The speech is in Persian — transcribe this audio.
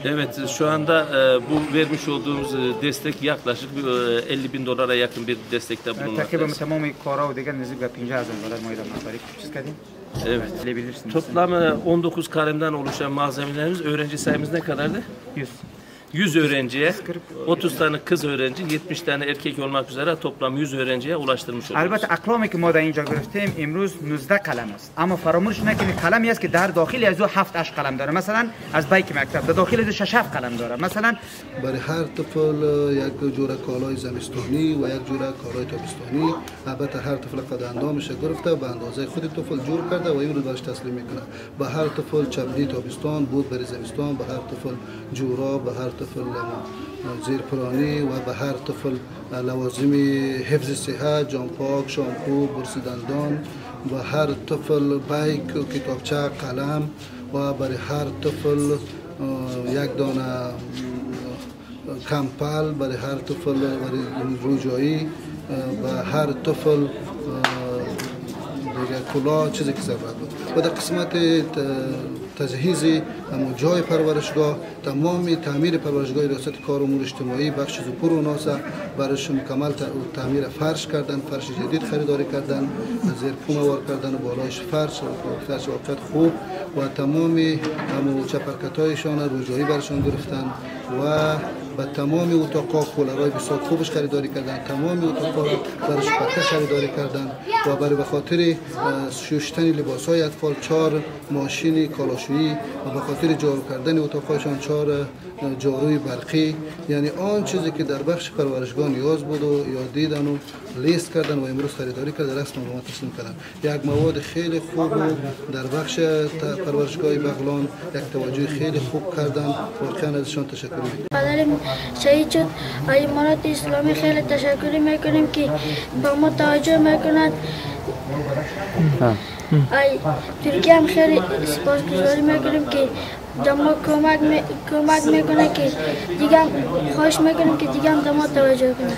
Evet, şu anda bu vermiş olduğumuz destek yaklaşık 50.000 dolara yakın bir destekte bulunmaktayız. تمام کارا و دیگر نزدیک به 50,000 دلار ما ایران مصارف چیز کردیم. Evet. Bilebilirsiniz. Toplam 19 kalemden oluşan malzemelerimiz, öğrenci sayımız ne kadardı? 100. 100 öğrenciye, 30 tane kız öğrenci, 70 tane erkek olmak üzere toplam 100 öğrenciye ulaştırmış oluyoruz. البته اقلامی که ما در اینجا گرفتیم امروز 19 قلم است، اما فراموش نکنید قلمی است که در داخل از او 7 8 قلم داره. مثلا از بیک مکتب در داخل از 6 7 قلم داره. مثلا برای هر طفل یک جوره کالای زمستانی و یک جوره کالای تابستانی. البته هر طفل قد اندامش گرفته به اندازه خود طفل جور کرده و امروز براش تسلیم میکنه. به هر طفل چمدی تابستان بود برای زمستان، به هر طفل جوراب، به هر طفل زیرپرانی و به هر طفل لوازم حفظ صحت، جامپاک، شامپو، برس دندان، و هر طفل بیک، کتابچه، قلم و برای هر طفل یک دانه کمپل، برای هر طفل برای روجایی، و هر طفل دیگه کلاه چیزی که ضرورت بود. و در قسمت تجهیز جای پرورشگاه، تمام تعمیر پرورشگاه ریاست کار امور اجتماعی بخش زوپور و ناسا برایش مکمل تعمیر فرش کردن، فرش جدید خریداری کردن، زیر پوم وار کردن و بالایش فرش واقعیت خوب و تمام چپرکتایشان روجایی برشان گرفتن و به تمام اتاقا کولرهای بسیار خوبش خریداری کردن، تمام اتاقا را برش پرده خریداری کردن و برای بخاطر شستن لباسهای اطفال 4 ماشین کالاشویی و به خاطر جارو کردن اتاقهایشان 4 جاروی برقی. یعنی آن چیزی که در بخش پرورشگاه نیاز بود و یا دیدن و لیست کردن و امروز خریداری کردن رسما به ما تسلیم کردن. یک مواد خیلی خوب در بخش پرورشگاه بغلان یک توجه خیلی خوب کردن. واقعا ازشان تشکر می‌کنم. پدرم شهید شد. امارات اسلامی خیلی تشکر میکنیم که با ما توجه میکنند. ترکیه هم خیلی سپاسگزاری میکنیم که ما کمک میکنه که دیگه خواهش میکنیم که دیگه هم ما توجه کنند.